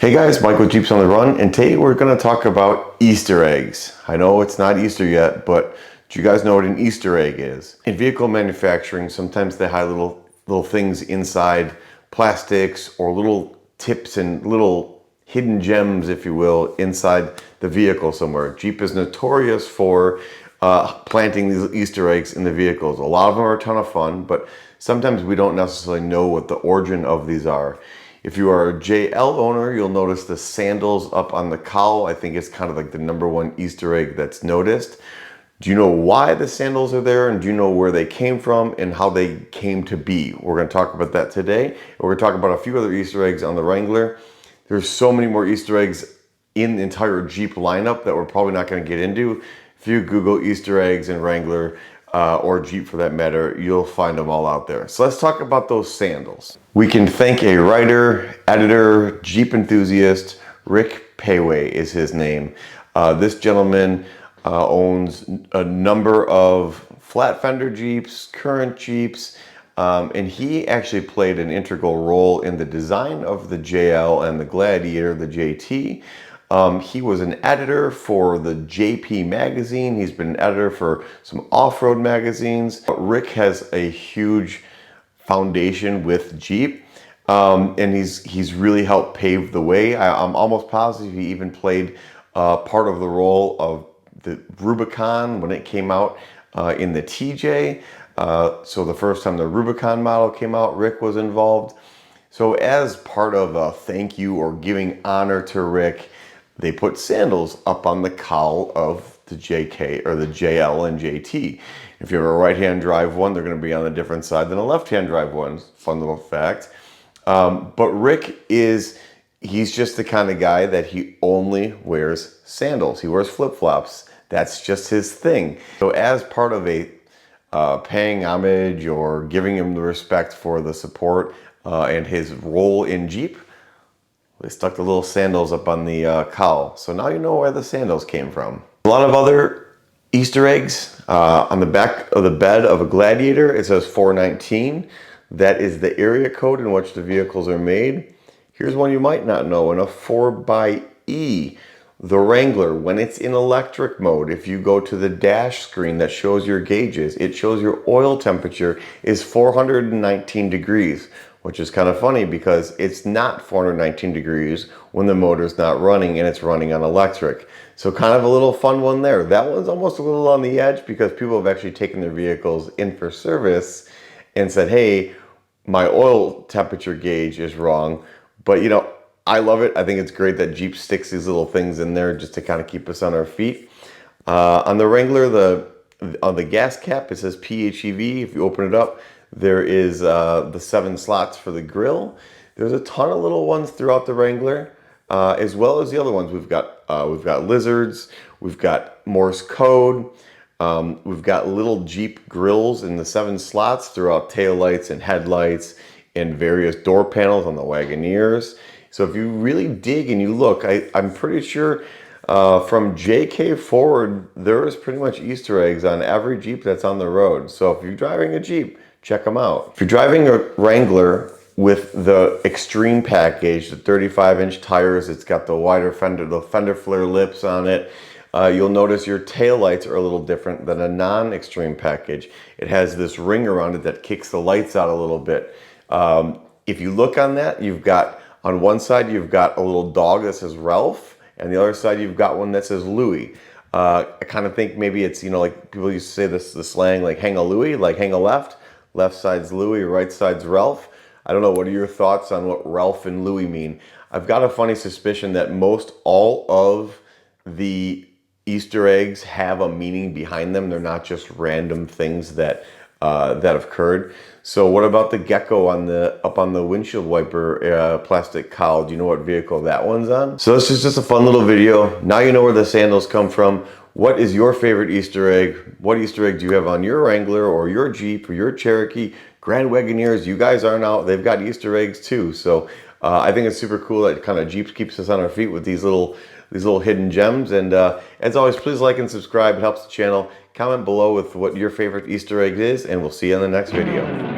Hey guys, Mike with Jeeps on the Run, and today we're going to talk about Easter eggs. I know it's not Easter yet, but do you guys know what an Easter egg is? In vehicle manufacturing, sometimes they hide little things inside plastics or little tips and little hidden gems, if you will, inside the vehicle somewhere. Jeep is notorious for planting these Easter eggs in the vehicles. A lot of them are a ton of fun, but sometimes we don't necessarily know what the origin of these are. If you are a JL owner, you'll notice the sandals up on the cowl. I think it's kind of like the #1 Easter egg that's noticed. Do you know why the sandals are there, and do you know where they came from and how they came to be? We're going to talk about that today. We're going to talk about a few other Easter eggs on the Wrangler. There's so many more Easter eggs in the entire Jeep lineup that we're probably not going to get into. If you Google Easter eggs in Wrangler, or Jeep for that matter, you'll find them all out there. So let's talk about those sandals. We can thank a writer, editor, Jeep enthusiast. Rick Pewe is his name. This gentleman owns a number of flat fender Jeeps, current Jeeps, and he actually played an integral role in the design of the JL and the Gladiator, the JT. He was an editor for the JP magazine. He's been an editor for some off-road magazines. Rick has a huge foundation with Jeep, and he's really helped pave the way. I'm almost positive he even played part of the role of the Rubicon when it came out in the TJ. So the first time the Rubicon model came out, Rick was involved. So as part of a thank you or giving honor to Rick, they put sandals up on the cowl of the JK or the JL and JT. If you have a right-hand drive one, they're going to be on a different side than a left-hand drive one. Fun little fact. But Rick he's just the kind of guy that he only wears sandals. He wears flip-flops. That's just his thing. So as part of a paying homage or giving him the respect for the support and his role in Jeep, they stuck the little sandals up on the cowl. So now you know where the sandals came from. A lot of other Easter eggs. On the back of the bed of a Gladiator, it says 419. That is the area code in which the vehicles are made. Here's one you might not know. In a 4xE, the Wrangler, when it's in electric mode, if you go to the dash screen that shows your gauges, it shows your oil temperature is 419 degrees. Which is kind of funny because it's not 419 degrees when the motor's not running and it's running on electric. So kind of a little fun one there. That one's almost a little on the edge because people have actually taken their vehicles in for service and said, hey, my oil temperature gauge is wrong. But you know, I love it. I think it's great that Jeep sticks these little things in there just to kind of keep us on our feet. On the Wrangler, on the gas cap, it says PHEV. If you open it up, there is the 7 slots for the grill. There's a ton of little ones throughout the Wrangler, as well as the other ones. We've got lizards, we've got Morse code, we've got little Jeep grills in the 7 slots throughout taillights and headlights and various door panels on the Wagoneers. So if you really dig and you look, I'm pretty sure from JK forward, there is pretty much Easter eggs on every Jeep that's on the road. So if you're driving a Jeep, check them out. If you're driving a Wrangler with the Extreme package, the 35-inch tires, it's got the wider fender, the fender flare lips on it. You'll notice your taillights are a little different than a non-Extreme package. It has this ring around it that kicks the lights out a little bit. If you look on that, you've got, on one side, you've got a little dog that says Ralph, and the other side, you've got one that says Louie. I kind of think maybe it's, you know, like people used to say this, the slang, like hang a Louie, like hang a left. Left side's Louie, right side's Ralph. I don't know, what are your thoughts on what Ralph and Louie mean? I've got a funny suspicion that most all of the Easter eggs have a meaning behind them. They're not just random things that have occurred. So what about the gecko up on the windshield wiper plastic cowl? Do you know what vehicle that one's on? So this is just a fun little video. Now you know where the sandals come from. What is your favorite Easter egg? What Easter egg do you have on your Wrangler or your Jeep or your Cherokee? Grand Wagoneers, you guys aren't out. They've got Easter eggs too. So I think it's super cool that kind of Jeep keeps us on our feet with these little hidden gems. And as always, please like and subscribe. It helps the channel. Comment below with what your favorite Easter egg is, and we'll see you in the next video.